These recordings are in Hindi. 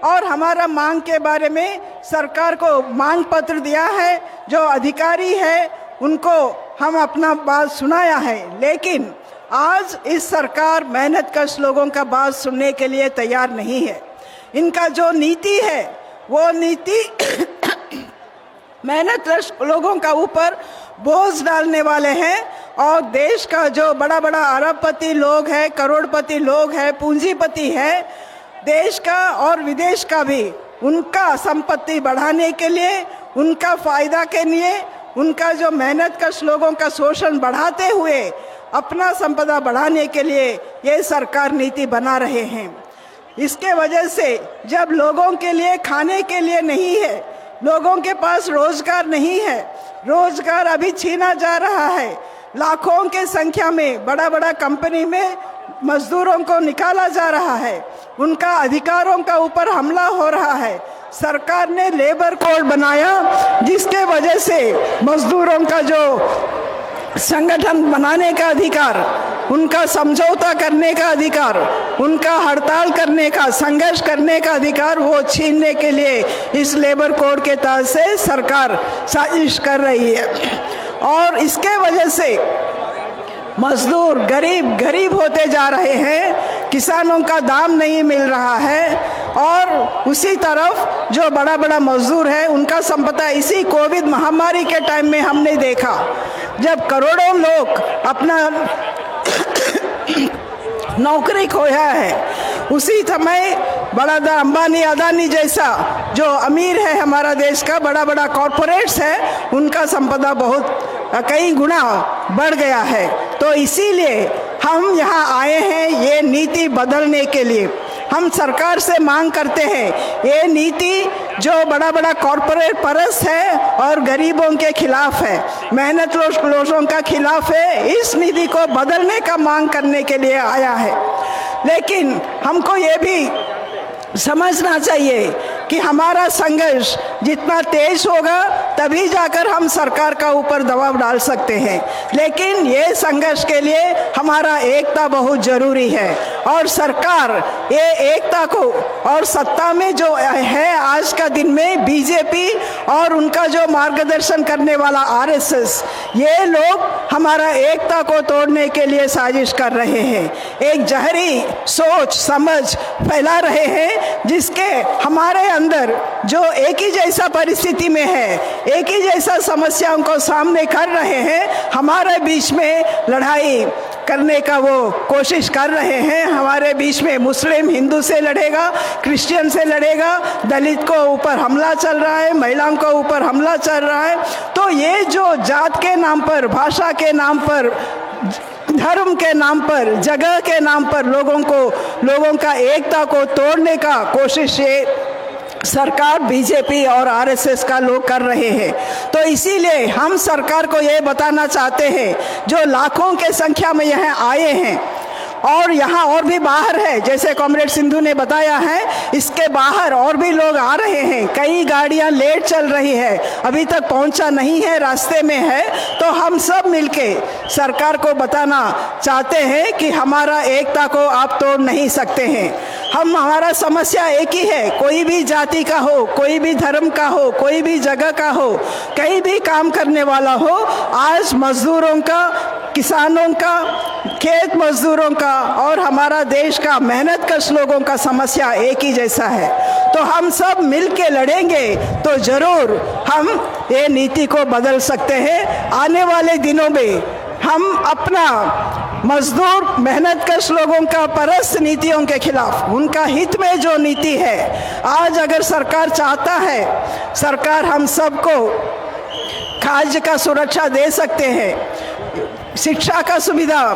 और हमारा मांग के बारे में सरकार को मांग पत्र दिया है। जो अधिकारी है उनको हम अपना बात सुनाया है, लेकिन आज इस सरकार मेहनतकश लोगों का बात सुनने के लिए तैयार नहीं है। इनका जो नीति है वो नीति मेहनतकश लोगों का ऊपर बोझ डालने वाले हैं और देश का जो बड़ा बड़ा अरबपति लोग हैं, करोड़पति लोग हैं, पूंजीपति है, देश का और विदेश का भी, उनका संपत्ति बढ़ाने के लिए, उनका फायदा के लिए, उनका जो मेहनतकश लोगों का शोषण बढ़ाते हुए अपना संपदा बढ़ाने के लिए ये सरकार नीति बना रहे हैं। इसके वजह से जब लोगों के लिए खाने के लिए नहीं है, लोगों के पास रोजगार नहीं है, रोजगार अभी छीना जा रहा है, लाखों के संख्या में बड़ा बड़ा कंपनी में मजदूरों को निकाला जा रहा है, उनका अधिकारों का ऊपर हमला हो रहा है। सरकार ने लेबर कोड बनाया जिसके वजह से मजदूरों का जो संगठन बनाने का अधिकार, उनका समझौता करने का अधिकार, उनका हड़ताल करने का, संघर्ष करने का अधिकार, वो छीनने के लिए इस लेबर कोड के तहत से सरकार साजिश कर रही है। और इसके वजह से मजदूर गरीब होते जा रहे हैं, किसानों का दाम नहीं मिल रहा है और उसी तरफ जो बड़ा बड़ा मजदूर है उनका संपदा इसी कोविड महामारी के टाइम में हमने देखा, जब करोड़ों लोग अपना नौकरी खोया है, उसी समय बड़ा अंबानी अदानी जैसा जो अमीर है हमारा देश का, बड़ा बड़ा कॉरपोरेट्स है, उनका संपदा बहुत कई गुना बढ़ गया है। तो इसीलिए हम यहाँ आए हैं ये नीति बदलने के लिए। हम सरकार से मांग करते हैं ये नीति जो बड़ा बड़ा कॉरपोरेट परस्त है और गरीबों के खिलाफ है, मेहनत लोगों का खिलाफ है, इस नीति को बदलने का मांग करने के लिए आया है। लेकिन हमको ये भी समझना चाहिए कि हमारा संघर्ष जितना तेज होगा तभी जाकर हम सरकार का ऊपर दबाव डाल सकते हैं। लेकिन ये संघर्ष के लिए हमारा एकता बहुत जरूरी है और सरकार ये एकता को, और सत्ता में जो है आज का दिन में बीजेपी और उनका जो मार्गदर्शन करने वाला आरएसएस, ये लोग हमारा एकता को तोड़ने के लिए साजिश कर रहे हैं। एक जहरी सोच समझ फैला रहे हैं जिसके हमारे अंदर जो एक ही जैसा परिस्थिति में है, एक ही जैसा समस्याओं को सामने कर रहे हैं, हमारे बीच में लड़ाई करने का वो कोशिश कर रहे हैं। हमारे बीच में मुस्लिम हिंदू से लड़ेगा, क्रिश्चियन से लड़ेगा, दलित को ऊपर हमला चल रहा है, महिलाओं को ऊपर हमला चल रहा है। तो ये जो जात के नाम पर, भाषा के नाम पर, धर्म के नाम पर, जगह के नाम पर लोगों का एकता को तोड़ने का कोशिश ये सरकार बीजेपी और आरएसएस का लोग कर रहे हैं। तो इसीलिए हम सरकार को ये बताना चाहते हैं, जो लाखों के संख्या में यहाँ आए हैं और यहाँ और भी बाहर है, जैसे कॉमरेड सिंधु ने बताया है, इसके बाहर और भी लोग आ रहे हैं, कई गाड़ियाँ लेट चल रही है, अभी तक पहुँचा नहीं है, रास्ते में है। तो हम सब मिलके सरकार को बताना चाहते हैं कि हमारा एकता को आप तोड़ नहीं सकते हैं। हमारा समस्या एक ही है, कोई भी जाति का हो, कोई भी धर्म का हो, कोई भी जगह का हो, कहीं भी काम करने वाला हो, आज मजदूरों का, किसानों का, खेत मजदूरों का और हमारा देश का मेहनतकश लोगों का समस्या एक ही जैसा है। तो हम सब मिल के लड़ेंगे तो जरूर हम ये नीति को बदल सकते हैं। आने वाले दिनों में हम अपना मजदूर मेहनतकश लोगों का परस्त नीतियों के खिलाफ, उनका हित में जो नीति है, आज अगर सरकार चाहता है, सरकार हम सबको खाद्य का सुरक्षा दे सकते हैं, शिक्षा का सुविधा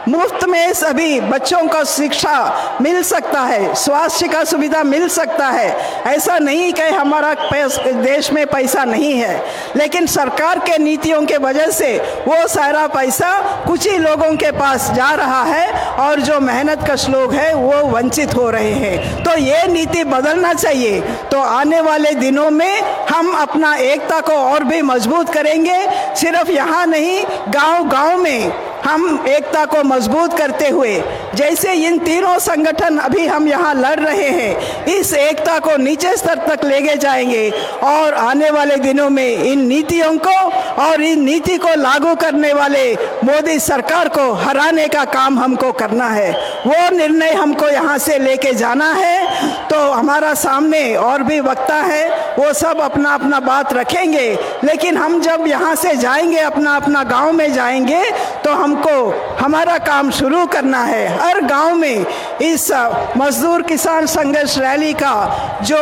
मुफ्त में सभी बच्चों को शिक्षा मिल सकता है, स्वास्थ्य का सुविधा मिल सकता है। ऐसा नहीं कि हमारा देश में पैसा नहीं है, लेकिन सरकार के नीतियों के वजह से वो सारा पैसा कुछ ही लोगों के पास जा रहा है और जो मेहनतकश लोग हैं वो वंचित हो रहे हैं। तो ये नीति बदलना चाहिए। तो आने वाले दिनों में हम अपना एकता को और भी मजबूत करेंगे। सिर्फ यहाँ नहीं, गांव-गांव में हम एकता को मजबूत करते हुए, जैसे इन तीनों संगठन अभी हम यहाँ लड़ रहे हैं, इस एकता को नीचे स्तर तक लेके जाएंगे और आने वाले दिनों में इन नीतियों को और इन नीति को लागू करने वाले मोदी सरकार को हराने का काम हमको करना है। वो निर्णय हमको यहाँ से लेके जाना है। तो हमारा सामने और भी वक्ता है, वो सब अपना अपना बात रखेंगे, लेकिन हम जब यहाँ से जाएंगे, अपना अपना गांव में जाएंगे, तो हमको हमारा काम शुरू करना है। हर गांव में इस मजदूर किसान संघर्ष रैली का जो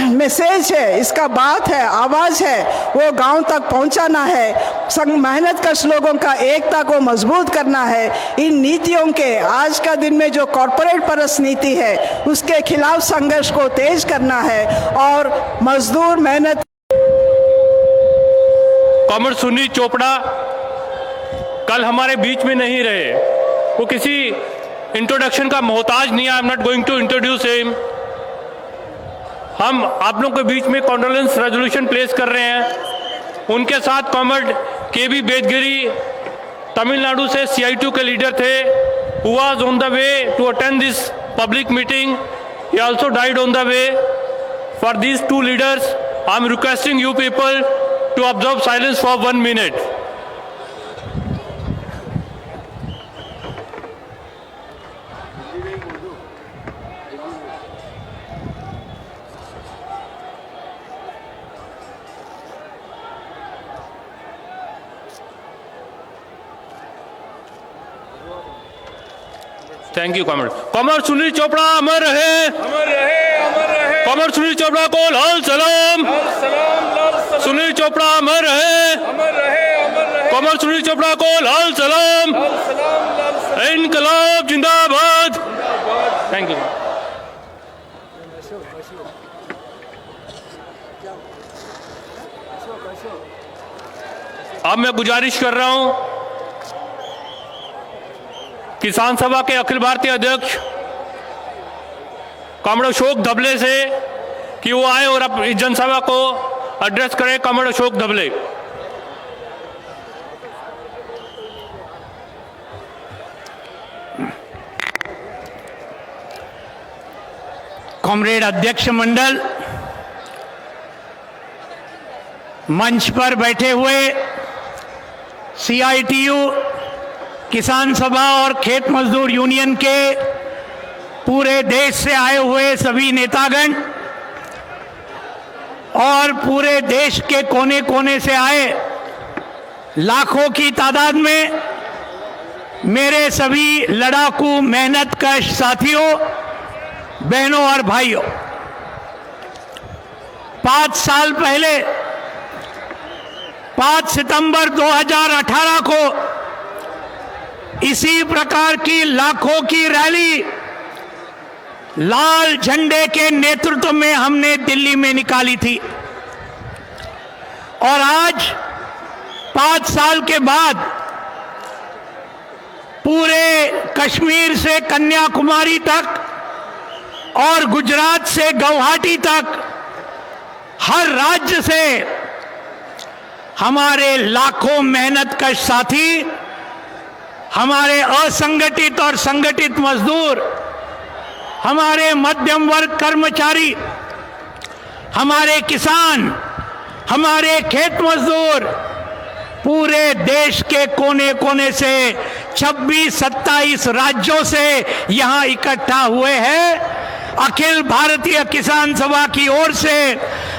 मैसेज है, इसका बात है, आवाज़ है, वो गांव तक पहुंचाना है। मेहनत कश लोगों का एकता को मजबूत करना है। इन नीतियों के आज का दिन में जो कॉरपोरेट परस्त नीति है, उसके खिलाफ संघर्ष को तेज करना है और मजदूर मेहनत। कॉमरेड सुनील चोपड़ा कल हमारे बीच में नहीं रहे। वो किसी इंट्रोडक्शन का मोहताज नहीं है। I am not going to introduce him. हम आप लोगों के बीच में कॉन्डोलेंस रेजोल्यूशन प्लेस कर रहे हैं। उनके साथ कॉमरेड केबी बेदगिरी तमिलनाडु से CI2 के लीडर थे, who was on the way to attend this public meeting. He also died on the way. For these two leaders, I am requesting you people to observe silence for 1 minute. Thank you comrade. Comrade Sunil Chopra अमर रहे, अमर रहे, अमर रहे। कॉमरेड सुनील चोपड़ा को लाल सलाम, लाल सलाम, लाल सलाम। सुनील चोपड़ा अमर रहे, अमर रहे, अमर रहे। कॉमरेड सुनील चोपड़ा को लाल सलाम, लाल सलाम, लाल सलाम। इनकलाब जिंदाबाद। Thank you. अब मैं गुजारिश कर रहा हूं किसान सभा के अखिल भारतीय अध्यक्ष कॉमरेड अशोक धबले से कि वो आए और अब इस जनसभा को एड्रेस करें। कॉमरेड अशोक धबले। कॉमरेड अध्यक्ष मंडल, मंच पर बैठे हुए CITU किसान सभा और खेत मजदूर यूनियन के पूरे देश से आए हुए सभी नेतागण और पूरे देश के कोने कोने से आए लाखों की तादाद में मेरे सभी लड़ाकू मेहनतकश साथियों, बहनों और भाइयों, 5 साल पहले 5 सितंबर 2018 को इसी प्रकार की लाखों की रैली लाल झंडे के नेतृत्व में हमने दिल्ली में निकाली थी। और आज 5 साल के बाद पूरे कश्मीर से कन्याकुमारी तक और गुजरात से गुवाहाटी तक हर राज्य से हमारे लाखों मेहनतकश साथी, हमारे असंगठित और संगठित मजदूर, हमारे मध्यम वर्ग कर्मचारी, हमारे किसान, हमारे खेत मजदूर पूरे देश के कोने कोने से 26-27 राज्यों से यहां इकट्ठा हुए हैं। अखिल भारतीय किसान सभा की ओर से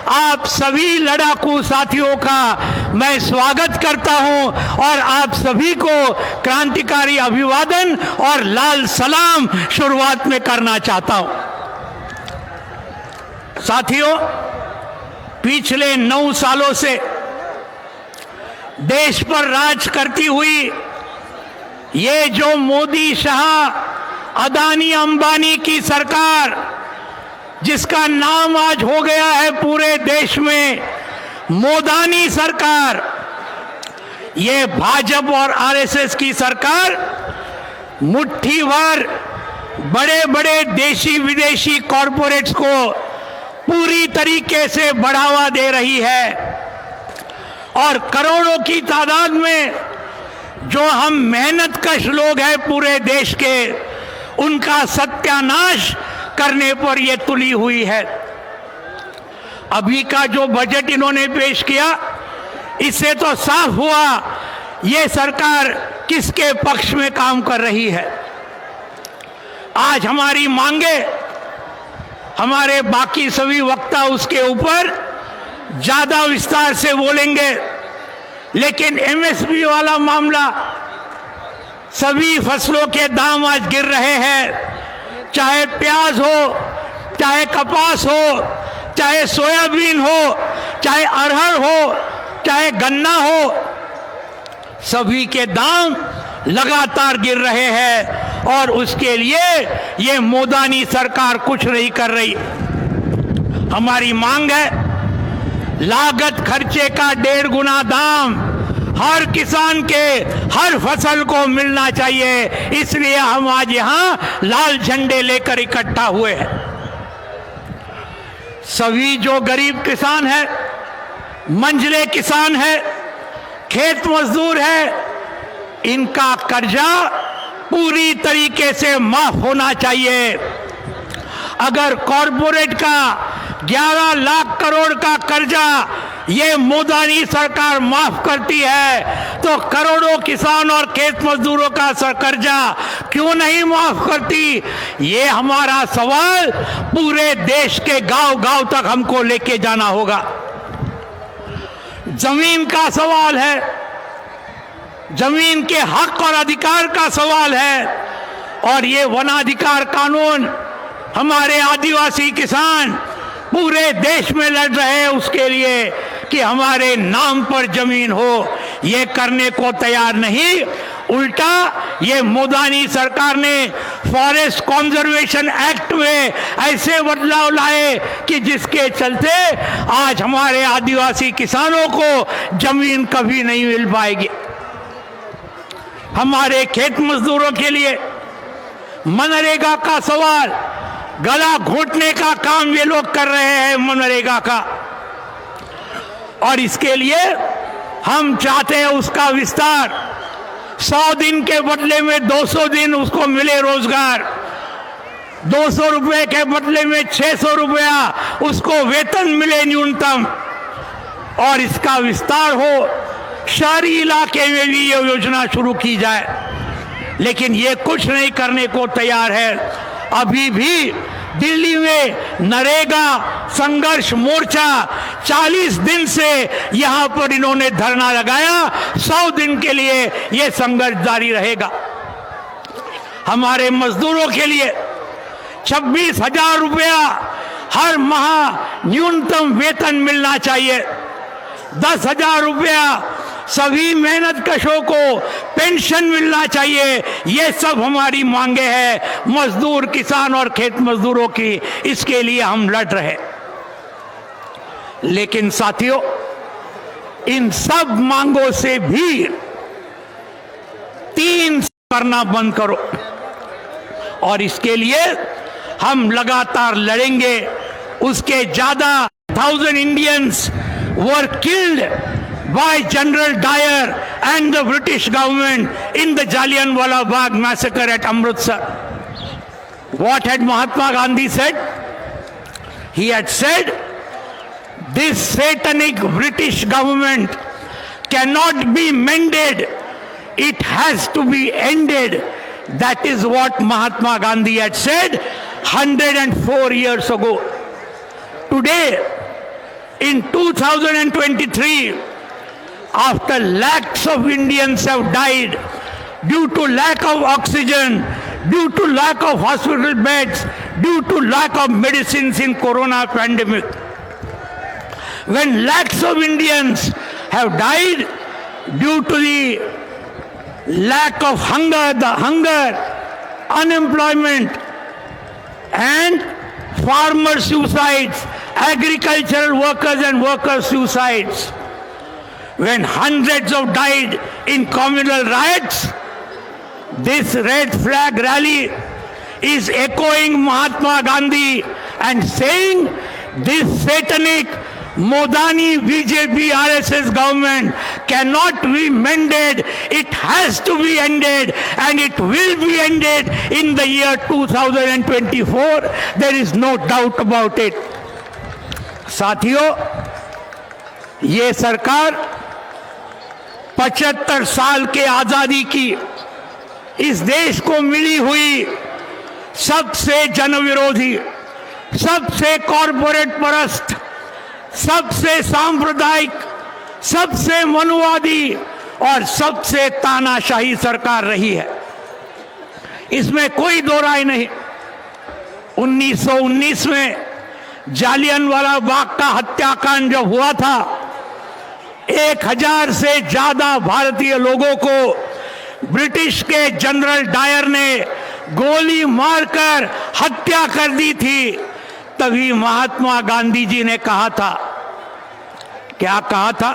आप सभी लड़ाकू साथियों का मैं स्वागत करता हूं और आप सभी को क्रांतिकारी अभिवादन और लाल सलाम शुरुआत में करना चाहता हूं। साथियों, पिछले 9 सालों से देश पर राज करती हुई ये जो मोदी शाह अदानी अंबानी की सरकार, जिसका नाम आज हो गया है पूरे देश में मोदानी सरकार, ये भाजपा और आरएसएस की सरकार मुट्ठी भर बड़े बड़े देशी विदेशी कॉरपोरेट्स को पूरी तरीके से बढ़ावा दे रही है और करोड़ों की तादाद में जो हम मेहनतकश लोग हैं पूरे देश के, उनका सत्यानाश करने पर यह तुली हुई है। अभी का जो बजट इन्होंने पेश किया, इससे तो साफ हुआ ये सरकार किसके पक्ष में काम कर रही है। आज हमारी मांगे, हमारे बाकी सभी वक्ता उसके ऊपर ज्यादा विस्तार से बोलेंगे, लेकिन एमएसपी वाला मामला, सभी फसलों के दाम आज गिर रहे हैं, चाहे प्याज हो, चाहे कपास हो, चाहे सोयाबीन हो, चाहे अरहर हो, चाहे गन्ना हो, सभी के दाम लगातार गिर रहे हैं और उसके लिए ये मोदानी सरकार कुछ नहीं कर रही। हमारी मांग है लागत खर्चे का 1.5 गुना दाम हर किसान के हर फसल को मिलना चाहिए। इसलिए हम आज यहां लाल झंडे लेकर इकट्ठा हुए हैं। सभी जो गरीब किसान है, मंझले किसान है, खेत मजदूर है, इनका कर्जा पूरी तरीके से माफ होना चाहिए। अगर कॉरपोरेट का 11 लाख करोड़ का कर्जा ये मोदानी सरकार माफ करती है, तो करोड़ों किसान और खेत मजदूरों का कर्जा क्यों नहीं माफ करती? ये हमारा सवाल पूरे देश के गांव-गांव तक हमको लेके जाना होगा। जमीन का सवाल है, जमीन के हक और अधिकार का सवाल है, और ये वनाधिकार कानून हमारे आदिवासी किसान पूरे देश में लड़ रहे हैं उसके लिए कि हमारे नाम पर जमीन हो। ये करने को तैयार नहीं, उल्टा ये मोदानी सरकार ने फॉरेस्ट कंजर्वेशन एक्ट में ऐसे बदलाव लाए कि जिसके चलते आज हमारे आदिवासी किसानों को जमीन कभी नहीं मिल पाएगी। हमारे खेत मजदूरों के लिए मनरेगा का सवाल, गला घोटने का काम ये लोग कर रहे हैं मनरेगा का, और इसके लिए हम चाहते हैं उसका विस्तार। 100 दिन के बदले में 200 दिन उसको मिले रोजगार, 200 रुपए के बदले में 600 रुपया उसको वेतन मिले न्यूनतम, और इसका विस्तार हो, शहरी इलाके में भी ये योजना शुरू की जाए। लेकिन ये कुछ नहीं करने को तैयार है। अभी भी दिल्ली में नरेगा संघर्ष मोर्चा 40 दिन से यहां पर इन्होंने धरना लगाया, 100 दिन के लिए यह संघर्ष जारी रहेगा। हमारे मजदूरों के लिए 26,000 रुपया हर माह न्यूनतम वेतन मिलना चाहिए, 10,000 रुपया सभी मेहनत कशों को पेंशन मिलना चाहिए। ये सब हमारी मांगे हैं मजदूर, किसान और खेत मजदूरों की। इसके लिए हम लड़ रहे। लेकिन साथियों, इन सब मांगों से भी 3 करना बंद करो, और इसके लिए हम लगातार लड़ेंगे। उसके ज्यादा 1000 Indians were killed by General Dyer and the British government in the Jallianwala Bagh massacre at Amritsar. What had Mahatma Gandhi said? He had said, this satanic British government cannot be mended, it has to be ended. That is what Mahatma Gandhi had said 104 years ago. Today, in 2023, after lakhs of Indians have died due to lack of oxygen, due to lack of hospital beds, due to lack of medicines in corona pandemic, when lakhs of Indians have died due to the lack of hunger, unemployment, and farmer suicides, agricultural workers and workers suicides, when hundreds of died in communal riots, this red flag rally is echoing Mahatma Gandhi and saying this satanic Modani BJP RSS government cannot be mended. It has to be ended, and it will be ended in the year 2024. There is no doubt about it. साथियों, ये सरकार 75 साल के आजादी की इस देश को मिली हुई सबसे जनविरोधी, सबसे कॉरपोरेट परस्त, सबसे सांप्रदायिक, सबसे मनुवादी और सबसे तानाशाही सरकार रही है। इसमें कोई दो राय नहीं। 1919 में जालियनवाला बाग का हत्याकांड जब हुआ था, 1000 से ज्यादा भारतीय लोगों को ब्रिटिश के जनरल डायर ने गोली मारकर हत्या कर दी थी। तभी महात्मा गांधी जी ने कहा था, क्या कहा था?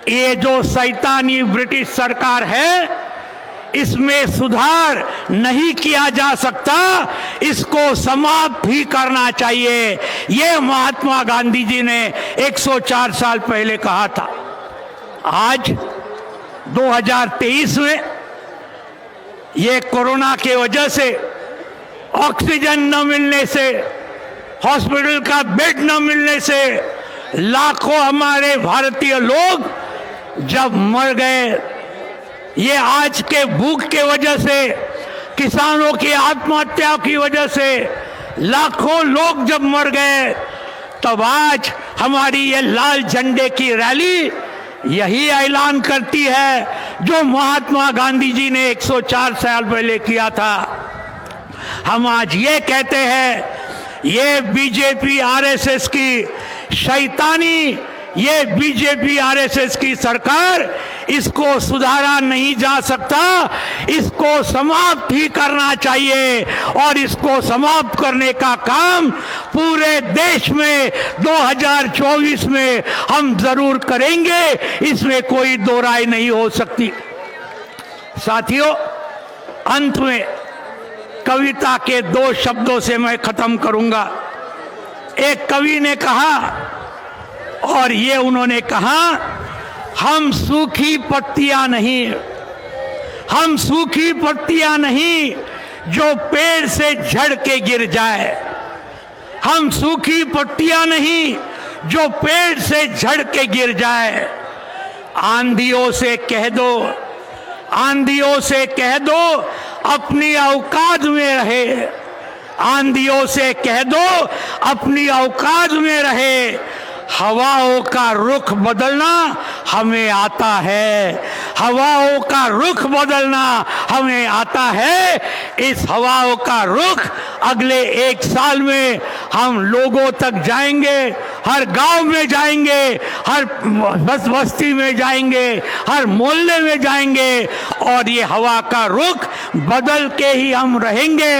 ये जो शैतानी ब्रिटिश सरकार है, इसमें सुधार नहीं किया जा सकता, इसको समाप्त भी करना चाहिए। ये महात्मा गांधी जी ने 104 साल पहले कहा था। आज 2023 में ये कोरोना के वजह से, ऑक्सीजन न मिलने से, हॉस्पिटल का बेड न मिलने से लाखों हमारे भारतीय लोग जब मर गए, ये आज के भूख के वजह से, किसानों की आत्महत्या की वजह से लाखों लोग जब मर गए, तब आज हमारी ये लाल झंडे की रैली यही ऐलान करती है जो महात्मा गांधी जी ने 104 साल पहले किया था। हम आज ये कहते हैं, ये बीजेपी आरएसएस की शैतानी, ये बीजेपी आरएसएस की सरकार, इसको सुधारा नहीं जा सकता, इसको समाप्त ही करना चाहिए। और इसको समाप्त करने का काम पूरे देश में 2024 में हम जरूर करेंगे, इसमें कोई दो राय नहीं हो सकती। साथियों, अंत में कविता के 2 शब्दों से मैं खत्म करूंगा। एक कवि ने कहा, और ये उन्होंने कहा, हम सूखी पत्तियां नहीं, हम सूखी पत्तियां नहीं जो पेड़ से झड़ के गिर जाए, हम सूखी पत्तियां नहीं जो पेड़ से झड़ के गिर जाए। आंधियों से कह दो, आंधियों से कह दो अपनी औकात में रहे, आंधियों से कह दो अपनी औकात में रहे। हवाओं का रुख बदलना हमें आता है, हवाओं का रुख बदलना हमें आता है। इस हवाओं का रुख अगले 1 साल में हम लोगों तक जाएंगे, हर गांव में जाएंगे, हर बस्ती में जाएंगे, हर मोहल्ले में जाएंगे, और ये हवा का रुख बदल के ही हम रहेंगे।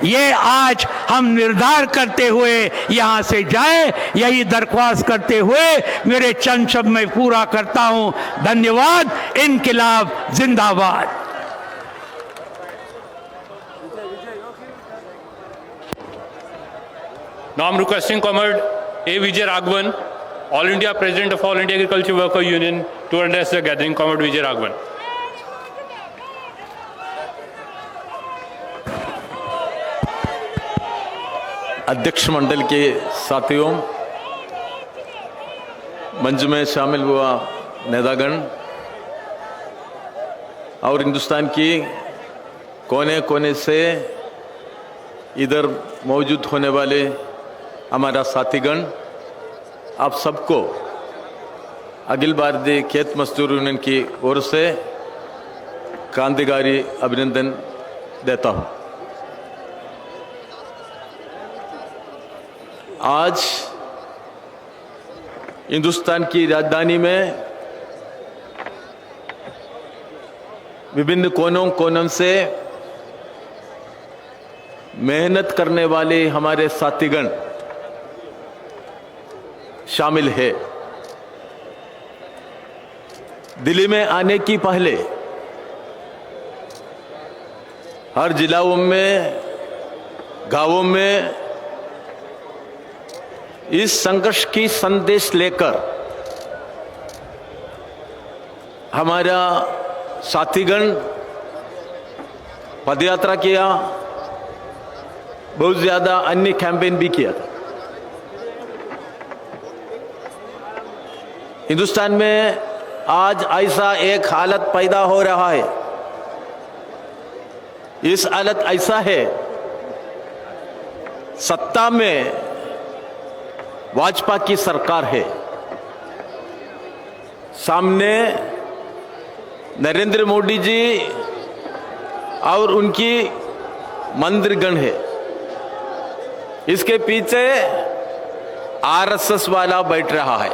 ये आज हम निर्धार करते हुए यहाँ से जाए, यही दरख्वास्त करते हुए मेरे चंद शब्द में पूरा करता हूँ। धन्यवाद। इनकिलाब जिंदाबाद। Now I'm requesting Comrade A. Vijay Raghavan, All India President of All India Agriculture Worker Union, to address the gathering. Comrade Vijay Raghavan. अध्यक्ष मंडल के साथियों, मंच में शामिल हुआ नेतागण और हिंदुस्तान की कोने कोने से इधर मौजूद होने वाले हमारा साथीगण, आप सबको अखिल भारतीय खेत मजदूर यूनियन की ओर से क्रांतिकारी अभिनंदन देता हूं। आज हिंदुस्तान की राजधानी में विभिन्न कोनों कोनों से मेहनत करने वाले हमारे साथीगण शामिल है। दिल्ली में आने की पहले हर जिलों में, गांवों में इस संघर्ष की संदेश लेकर हमारा साथीगण पदयात्रा किया, बहुत ज़्यादा अन्य कैंपेन भी किया था। हिंदुस्तान में आज ऐसा एक हालत पैदा हो रहा है, इस हालत ऐसा है, सत्ता में भाजपा की सरकार है, सामने नरेंद्र मोदी जी और उनकी मंत्रीगण है, इसके पीछे आरएसएस वाला बैठ रहा है,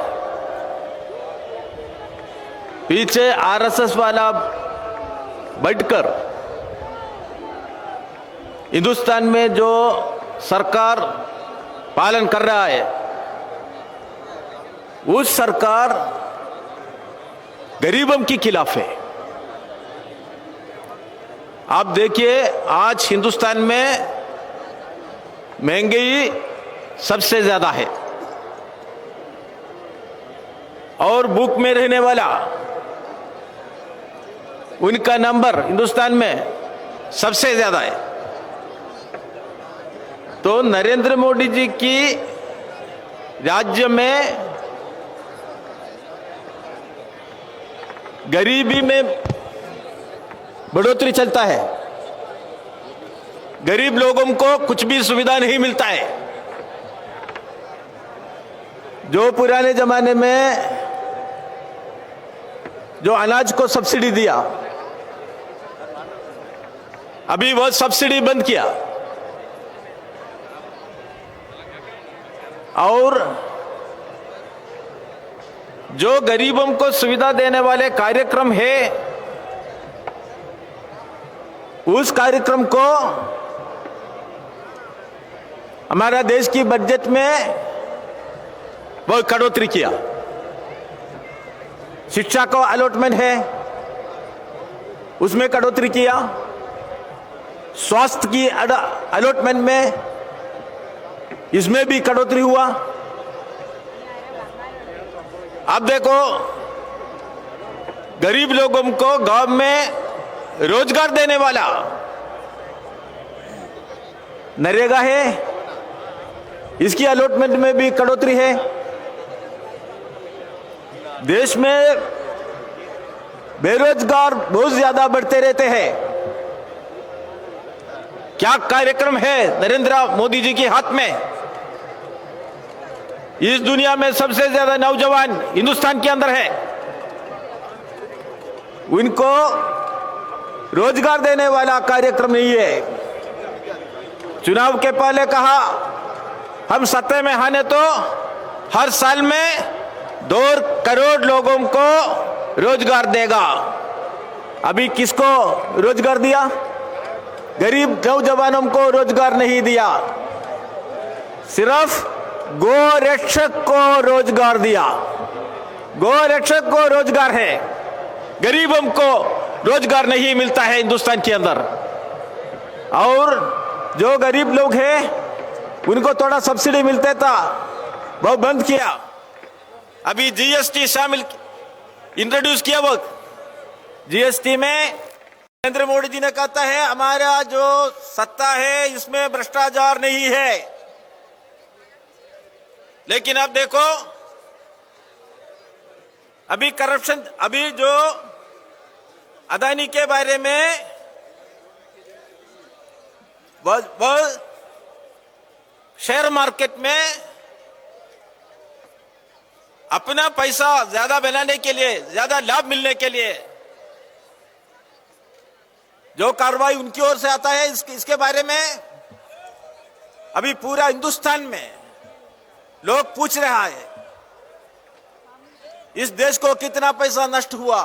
पीछे आरएसएस वाला बैठकर हिंदुस्तान में जो सरकार पालन कर रहा है, उस सरकार गरीबों के खिलाफ है। आप देखिए, आज हिंदुस्तान में महंगाई सबसे ज्यादा है और भूख में रहने वाला उनका नंबर हिंदुस्तान में सबसे ज्यादा है। तो नरेंद्र मोदी जी की राज्य में गरीबी में बढ़ोतरी चलता है, गरीब लोगों को कुछ भी सुविधा नहीं मिलता है। जो पुराने जमाने में जो अनाज को सब्सिडी दिया, अभी वो सब्सिडी बंद किया और जो गरीबों को सुविधा देने वाले कार्यक्रम है, उस कार्यक्रम को हमारा देश की बजट में बहुत कटौती किया। शिक्षा को अलॉटमेंट है, उसमें कटौती किया। स्वास्थ्य की अलॉटमेंट में, इसमें भी कटौती हुआ। अब देखो, गरीब लोगों को गांव में रोजगार देने वाला नरेगा है, इसकी अलॉटमेंट में भी कटौती है। देश में बेरोजगार बहुत ज्यादा बढ़ते रहते हैं। क्या कार्यक्रम है नरेंद्र मोदी जी के हाथ में? इस दुनिया में सबसे ज्यादा नौजवान हिंदुस्तान के अंदर है, उनको रोजगार देने वाला कार्यक्रम नहीं है। चुनाव के पहले कहा हम सत्ता में आने तो हर साल में 2 करोड़ लोगों को रोजगार देगा। अभी किसको रोजगार दिया? गरीब नौजवानों को रोजगार नहीं दिया, सिर्फ गोरक्षक को रोजगार दिया। गोरक्षक को रोजगार है, गरीबों को रोजगार नहीं मिलता है हिंदुस्तान के अंदर। और जो गरीब लोग हैं उनको थोड़ा सब्सिडी मिलता था, वो बंद किया। अभी जीएसटी शामिल इंट्रोड्यूस किया। वो जीएसटी में नरेंद्र मोदी जी ने कहता है हमारा जो सत्ता है इसमें भ्रष्टाचार नहीं है, लेकिन अब देखो अभी करप्शन, अभी जो अदानी के बारे में वो शेयर मार्केट में अपना पैसा ज्यादा बनाने के लिए, ज्यादा लाभ मिलने के लिए जो कार्रवाई उनकी ओर से आता है, इसके बारे में अभी पूरा हिंदुस्तान में लोग पूछ रहा है इस देश को कितना पैसा नष्ट हुआ।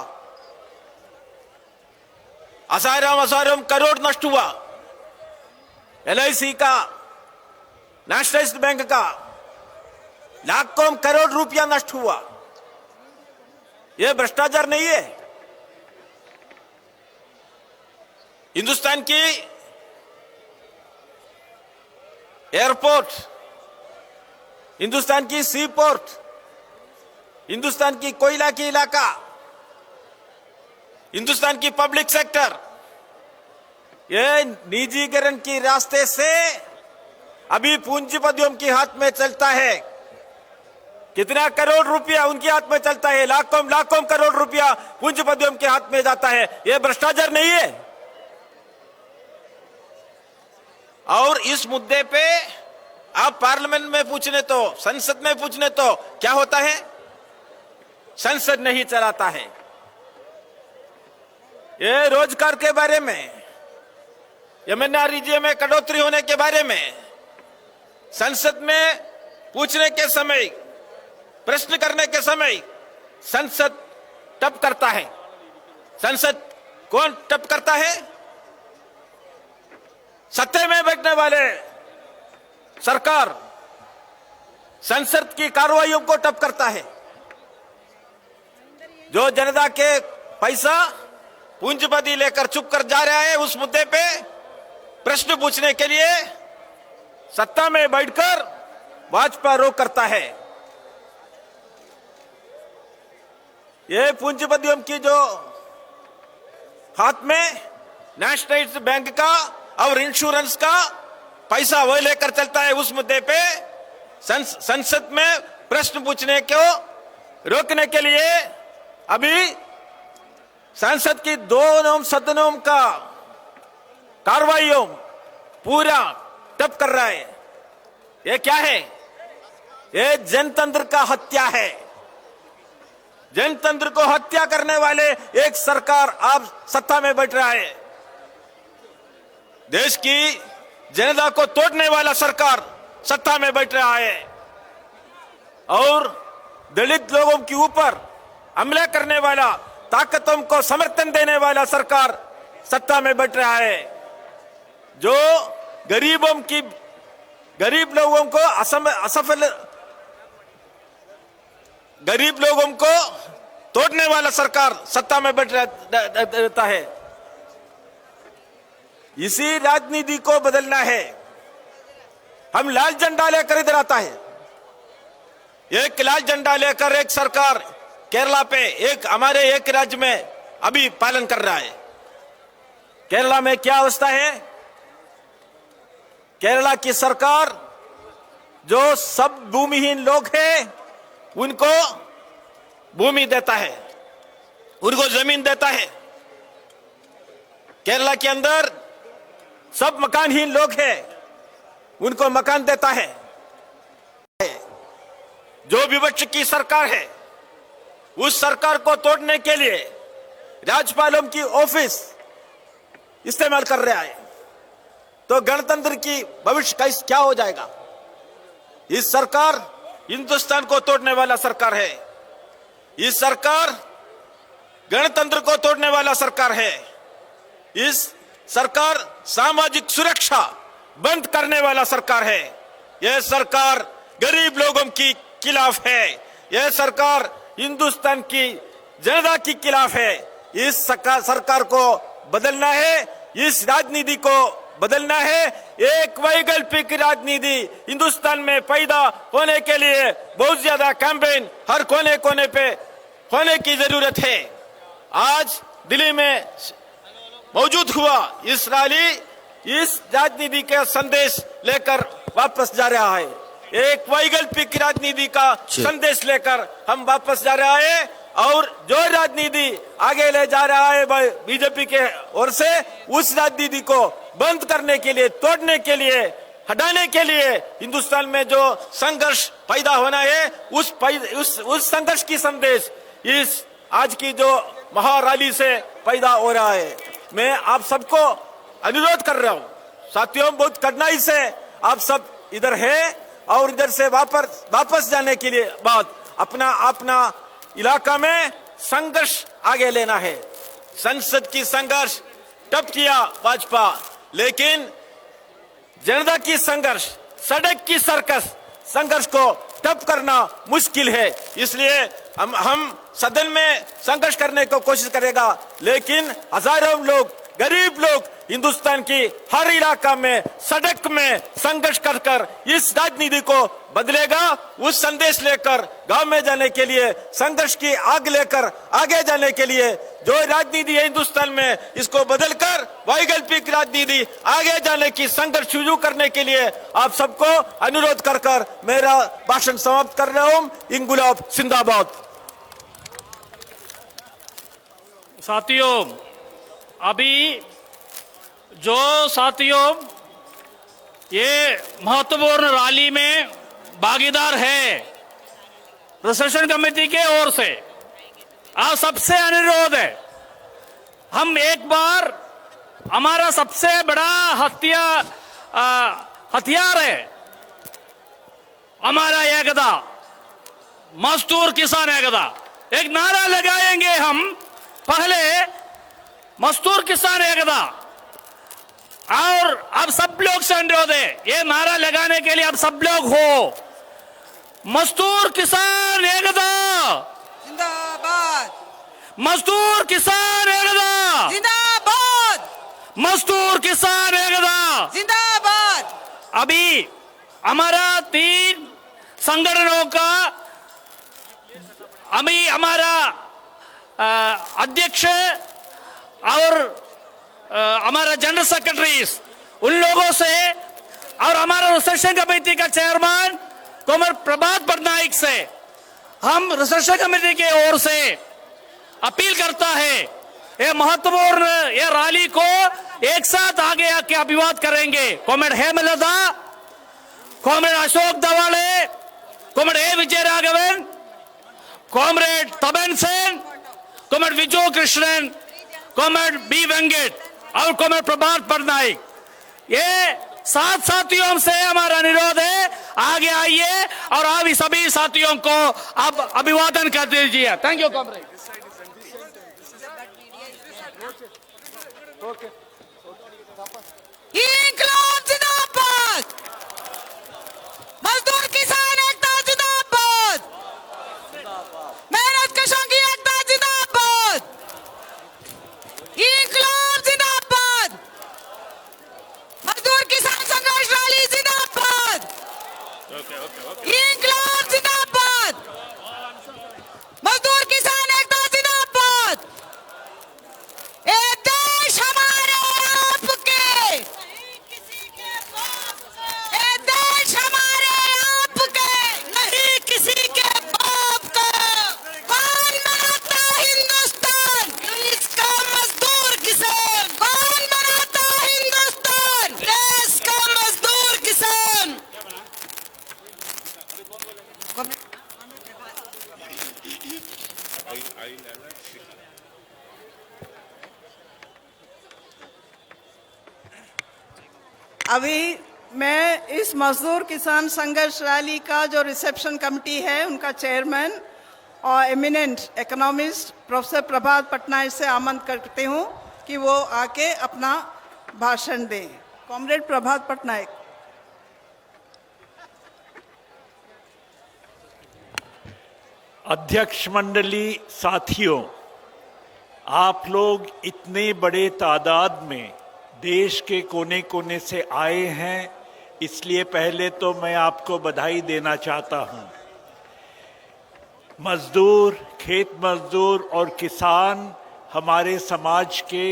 हजारों करोड़ नष्ट हुआ। LIC का, नेशनलाइज्ड बैंक का लाखों करोड़ रुपया नष्ट हुआ। यह भ्रष्टाचार नहीं है? हिंदुस्तान की एयरपोर्ट, हिंदुस्तान की सी पोर्ट, हिंदुस्तान की कोयला की इलाका, हिंदुस्तान की पब्लिक सेक्टर ये निजीकरण के रास्ते से अभी पूंजीपतियों के हाथ में चलता है। कितना करोड़ रुपया उनके हाथ में चलता है, लाखों करोड़ रुपया पूंजीपतियों के हाथ में जाता है। ये भ्रष्टाचार नहीं है? और इस मुद्दे पे आप पार्लियामेंट में पूछने तो, संसद में पूछने तो क्या होता है? संसद नहीं चलाता है। ये रोजगार के बारे में, एमएनआरईजीए में कटौती होने के बारे में संसद में पूछने के समय, प्रश्न करने के समय संसद टप करता है। संसद कौन टप करता है? सत्ता में बैठने वाले सरकार संसद की कार्रवाइयों को टप करता है। जो जनता के पैसा पूंजीपति लेकर चुप कर जा रहा है, उस मुद्दे पे प्रश्न पूछने के लिए सत्ता में बैठकर भाजपा रोक करता है। ये पूंजीपतियों की जो हाथ में नेशनलाइज्ड बैंक का और इंश्योरेंस का पैसा वो लेकर चलता है, उस मुद्दे पे संसद में प्रश्न पूछने को रोकने के लिए अभी संसद की दोनों सदनों का कार्रवाइयों पूरा टप कर रहा है। ये क्या है? ये जनतंत्र का हत्या है। जनतंत्र को हत्या करने वाले एक सरकार आप सत्ता में बैठ रहा है। देश की जनता को तोड़ने वाला सरकार सत्ता में बैठ रहा है और दलित लोगों के ऊपर हमला करने वाला, ताकतों को समर्थन देने वाला सरकार सत्ता में बैठ रहा है। जो गरीब लोगों को असफल, गरीब लोगों को तोड़ने वाला सरकार सत्ता में बैठ रहता है। इसी राजनीति को बदलना है। हम लाल झंडा लेकर इधर आता है। एक लाल झंडा लेकर एक सरकार केरला पे, एक हमारे एक राज्य में अभी पालन कर रहा है। केरला में क्या अवस्था है? केरला की सरकार जो सब भूमिहीन लोग हैं उनको भूमि देता है, उनको जमीन देता है। केरला के अंदर सब मकानहीन लोग हैं उनको मकान देता है। जो विपक्ष की सरकार है उस सरकार को तोड़ने के लिए राज्यपालों की ऑफिस इस्तेमाल कर रहा है। तो गणतंत्र की भविष्य का क्या हो जाएगा? इस सरकार हिंदुस्तान को तोड़ने वाला सरकार है। इस सरकार गणतंत्र को तोड़ने वाला सरकार है। इस सरकार सामाजिक सुरक्षा बंद करने वाला सरकार है। यह सरकार गरीब लोगों की खिलाफ है। यह सरकार हिंदुस्तान की जनता के खिलाफ है। इस सरकार को बदलना है। इस राजनीति को बदलना है। एक वैकल्पिक राजनीति हिंदुस्तान में पैदा होने के लिए बहुत ज्यादा कैंपेन हर कोने कोने पे होने की जरूरत है। आज दिल्ली में मौजूद हुआ इस रैली इस राजनीति का संदेश लेकर वापस जा रहा है। एक वैकल्पिक राजनीति का संदेश लेकर हम वापस जा रहा है और जो राजनीति आगे ले जा रहा है बीजेपी के ओर से, उस राजनीति को बंद करने के लिए, तोड़ने के लिए, हटाने के लिए हिंदुस्तान में जो संघर्ष पैदा होना है उस संघर्ष की संदेश इस आज की जो महारैली से पैदा हो रहा है। मैं आप सबको अनुरोध कर रहा हूं साथियों, बहुत कठिनाई से आप सब इधर है और इधर से वापस जाने के लिए बाद अपना इलाका में संघर्ष आगे लेना है। संसद की संघर्ष टप किया भाजपा, लेकिन जनता की संघर्ष, सड़क की सर्कस संघर्ष को टप करना मुश्किल है। इसलिए हम सदन में संघर्ष करने को कोशिश करेगा, लेकिन हजारों लोग गरीब लोग हिंदुस्तान की हर इलाका में सड़क में संघर्ष कर कर इस राजनीति को बदलेगा। उस संदेश लेकर गांव में जाने के लिए, संघर्ष की आग लेकर आगे जाने के लिए जो राजनीति है हिंदुस्तान में, इसको बदलकर वैकल्पिक राजनीति आगे जाने की संघर्ष शुरू करने के लिए आप सबको अनुरोध कर कर मेरा भाषण समाप्त कर रहा हूं। इंकुलाब जिंदाबाद। साथियों, अभी जो साथियों ये महत्वपूर्ण रैली में भागीदार है रिसेप्शन कमेटी के ओर से, आप सबसे अनुरोध है, हम एक बार हमारा सबसे बड़ा हथियार है हमारा एकता, मजदूर किसान एकता। एक नारा लगाएंगे हम, पहले मजदूर किसान एकता, और अब सब लोग से अनुरोध है, ये नारा लगाने के लिए अब सब लोग हो। मजदूर किसान एकता जिंदाबाद, मजदूर किसान एकता जिंदाबाद, मजदूर किसान एकता जिंदाबाद। अभी हमारा 3 संगठनों का, अभी हमारा अध्यक्ष और हमारा जनरल सेक्रेटरीज, उन लोगों से और हमारा रिसेप्शन कमेटी का चेयरमैन कॉमरेड प्रभात पटनायक से हम रिसेप्शन कमेटी के ओर से अपील करता है, ये महत्वपूर्ण ये रैली को एक साथ आगे आके अभिवादन करेंगे। Comrade Hemlata, comrade Ashok Dawale, comrade A Vijay Raghavan, comrade Tapan Sen, comrade Vijay Krishnan, comrade B Venkat और कॉमरेड प्रभात पटनायक, ये 7 साथियों से हमारा अनुरोध है, आगे आइए और आप सभी साथियों को अब अभिवादन कर दीजिए। Thank you comrade. इंकलाब जिंदाबाद, मजदूर किसान एकता जिंदाबाद, मेहनत कशों की एकता जिंदाबाद, इंकलाब जिंदाबाद, मजदूर किसान संघर्ष रैली जिंदाबाद, इंकलाब जिंदाबाद, मजदूर किसान एकता जिंदाबाद। ए देश हमारे आपके, ए देश हमारे आपके, नहीं किसी के बाप का। कौन बनाता हिंदुस्तान, इसका मजदूर किसान। कौन बनाता हिंदुस्तान, देश का मजदूर किसान। अभी मैं इस मजदूर किसान संघर्ष रैली का जो रिसेप्शन कमेटी है उनका चेयरमैन और एमिनेंट इकोनॉमिस्ट प्रोफेसर प्रभात पटनायक से आमंत्रित करती हूँ कि वो आके अपना भाषण दें। कॉमरेड प्रभात पटनायक। अध्यक्ष मंडली, साथियों, आप लोग इतने बड़े तादाद में देश के कोने कोने से आए हैं, इसलिए पहले तो मैं आपको बधाई देना चाहता हूं। मजदूर, खेत मजदूर और किसान हमारे समाज के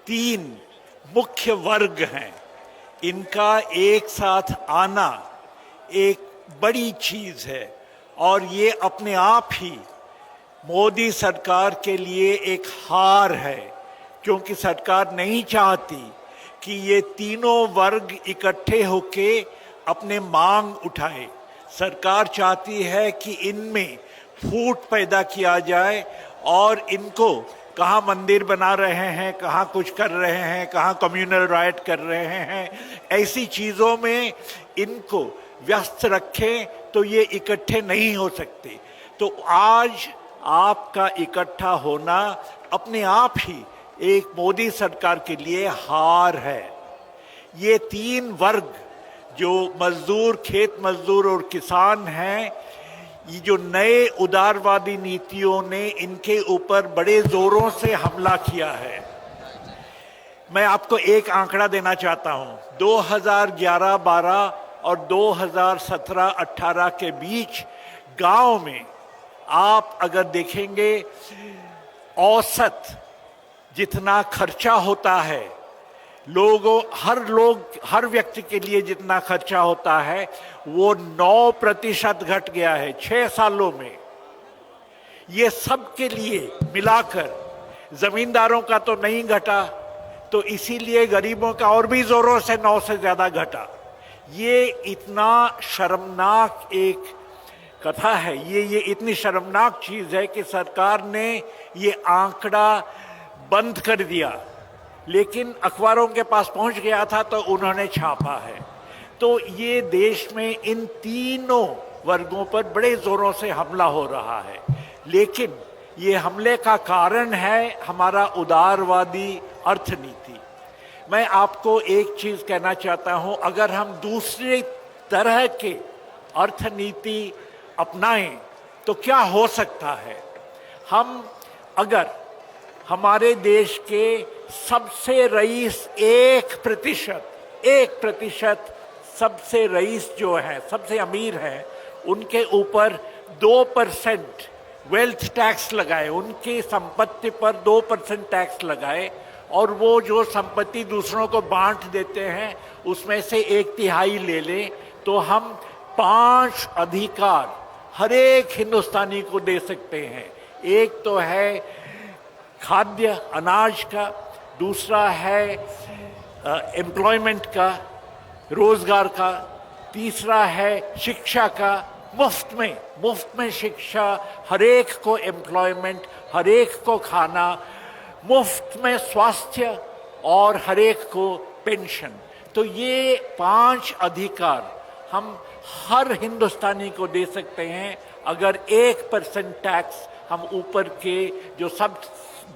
3 मुख्य वर्ग हैं। इनका एक साथ आना एक बड़ी चीज है और ये अपने आप ही मोदी सरकार के लिए एक हार है, क्योंकि सरकार नहीं चाहती कि ये तीनों वर्ग इकट्ठे होके अपने मांग उठाए। सरकार चाहती है कि इनमें फूट पैदा किया जाए और इनको कहाँ मंदिर बना रहे हैं, कहाँ कुछ कर रहे हैं, कहाँ कम्युनल राइट कर रहे हैं, ऐसी चीज़ों में इनको व्यस्त रखें तो ये इकट्ठे नहीं हो सकते। तो आज आपका इकट्ठा होना अपने आप ही एक मोदी सरकार के लिए हार है। ये 3 वर्ग जो मजदूर, खेत मजदूर और किसान हैं, ये जो नए उदारवादी नीतियों ने इनके ऊपर बड़े जोरों से हमला किया है। मैं आपको एक आंकड़ा देना चाहता हूं। 2011-12 और 2017-18 के बीच गांव में आप अगर देखेंगे औसत जितना खर्चा होता है, हर व्यक्ति के लिए जितना खर्चा होता है वो 9% घट गया है 6 सालों में। ये सब के लिए मिलाकर, जमींदारों का तो नहीं घटा, तो इसीलिए गरीबों का और भी जोरों से 9 से ज्यादा घटा। ये इतना शर्मनाक एक कथा है, ये इतनी शर्मनाक चीज है कि सरकार ने ये आंकड़ा बंद कर दिया, लेकिन अखबारों के पास पहुंच गया था तो उन्होंने छापा है। तो ये देश में इन तीनों वर्गों पर बड़े जोरों से हमला हो रहा है, लेकिन ये हमले का कारण है हमारा उदारवादी अर्थनीति। मैं आपको एक चीज कहना चाहता हूं, अगर हम दूसरी तरह के अर्थनीति अपनाएं तो क्या हो सकता है। हम अगर हमारे देश के सबसे रईस 1% सबसे रईस जो है, सबसे अमीर हैं, उनके ऊपर 2% वेल्थ टैक्स लगाए, उनकी संपत्ति पर 2% टैक्स लगाए, और वो जो संपत्ति दूसरों को बांट देते हैं उसमें से 1/3 ले लें, तो हम 5 अधिकार हर एक हिंदुस्तानी को दे सकते हैं। एक तो है खाद्य अनाज का, दूसरा है एम्प्लॉयमेंट का, रोजगार का, तीसरा है शिक्षा का, मुफ्त में शिक्षा, हर एक को एम्प्लॉयमेंट, हर एक को खाना, मुफ्त में स्वास्थ्य और हर एक को पेंशन। तो ये 5 अधिकार हम हर हिंदुस्तानी को दे सकते हैं अगर 1% टैक्स हम ऊपर के जो सब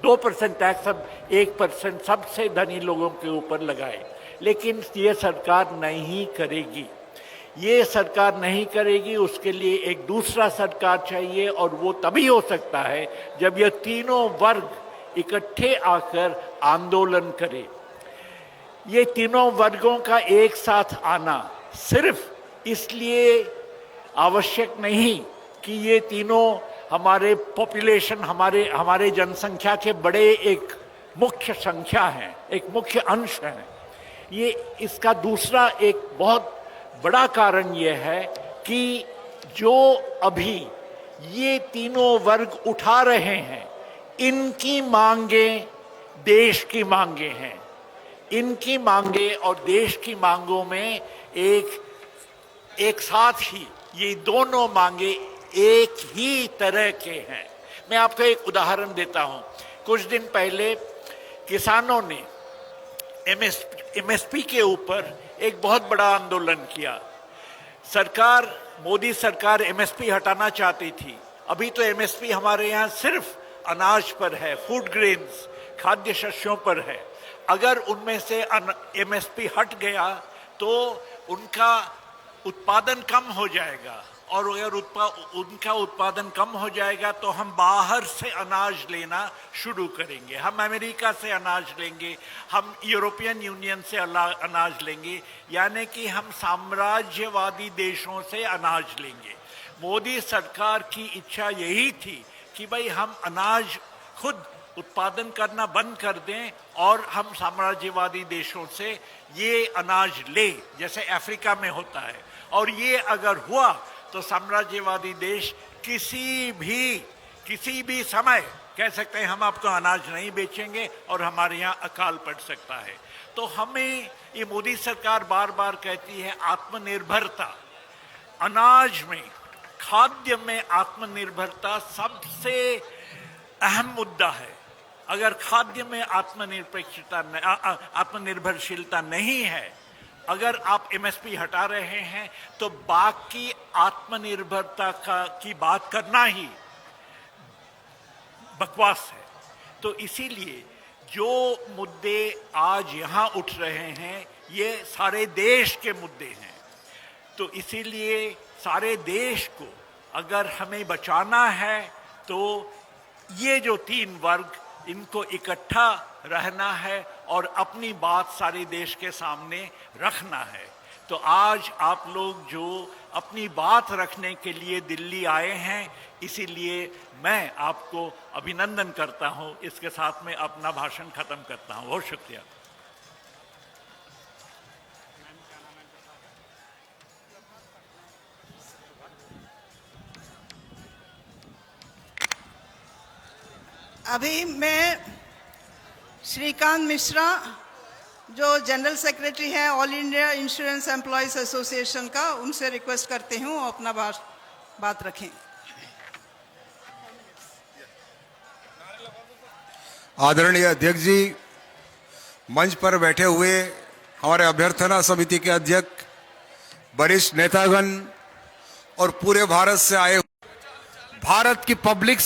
2% टैक्स हम 1% सबसे धनी लोगों के ऊपर लगाए। लेकिन ये सरकार नहीं करेगी, ये सरकार नहीं करेगी। उसके लिए एक दूसरा सरकार चाहिए, और वो तभी हो सकता है जब ये तीनों वर्ग इकट्ठे आकर आंदोलन करे। ये तीनों वर्गों का एक साथ आना सिर्फ इसलिए आवश्यक नहीं कि ये तीनों हमारे पॉपुलेशन, हमारे जनसंख्या के बड़े एक मुख्य संख्या हैं, एक मुख्य अंश हैं। ये इसका दूसरा एक बहुत बड़ा कारण ये है कि जो अभी ये तीनों वर्ग उठा रहे हैं, इनकी मांगे देश की मांगे हैं। इनकी मांगे और देश की मांगों में एक साथ ही ये दोनों मांगे एक ही तरह के हैं। मैं आपको एक उदाहरण देता हूं। कुछ दिन पहले किसानों ने एमएसपी के ऊपर एक बहुत बड़ा आंदोलन किया। मोदी सरकार एमएसपी हटाना चाहती थी। अभी तो एमएसपी हमारे यहाँ सिर्फ अनाज पर है, फूड ग्रेन्स, खाद्य शस्यों पर है। अगर उनमें से एमएसपी हट गया तो उनका उत्पादन कम हो जाएगा, और अगर उनका उत्पादन कम हो जाएगा तो हम बाहर से अनाज लेना शुरू करेंगे। हम अमेरिका से अनाज लेंगे, हम यूरोपियन यूनियन से अनाज लेंगे, यानी कि हम साम्राज्यवादी देशों से अनाज लेंगे। मोदी सरकार की इच्छा यही थी कि भाई हम अनाज खुद उत्पादन करना बंद कर दें और हम साम्राज्यवादी देशों से ये अनाज ले, जैसे अफ्रीका में होता है। और ये अगर हुआ तो साम्राज्यवादी देश किसी भी समय कह सकते हैं हम आपको अनाज नहीं बेचेंगे और हमारे यहाँ अकाल पड़ सकता है। तो हमें ये मोदी सरकार बार बार कहती है आत्मनिर्भरता, अनाज में, खाद्य में आत्मनिर्भरता सबसे अहम मुद्दा है। अगर खाद्य में आत्मनिर्भरशीलता नहीं है, अगर आप एमएसपी हटा रहे हैं तो बाकी आत्मनिर्भरता की बात करना ही बकवास है। तो इसीलिए जो मुद्दे आज यहाँ उठ रहे हैं ये सारे देश के मुद्दे हैं। तो इसीलिए सारे देश को अगर हमें बचाना है तो ये जो 3 वर्ग इनको इकट्ठा रहना है और अपनी बात सारे देश के सामने रखना है। तो आज आप लोग जो अपनी बात रखने के लिए दिल्ली आए हैं, इसीलिए मैं आपको अभिनंदन करता हूं। इसके साथ में अपना भाषण खत्म करता हूं। बहुत शुक्रिया। अभी मैं श्रीकांत मिश्रा जो जनरल सेक्रेटरी हैं all India insurance employees association का, उनसे रिक्वेस्ट करती हूँ अपना बात रखें। आदरणीय अध्यक्ष जी, मंच पर बैठे हुए हमारे अभ्यर्थना समिति के अध्यक्ष, वरिष्ठ नेतागण और पूरे भारत से आए भारत की पब्लिक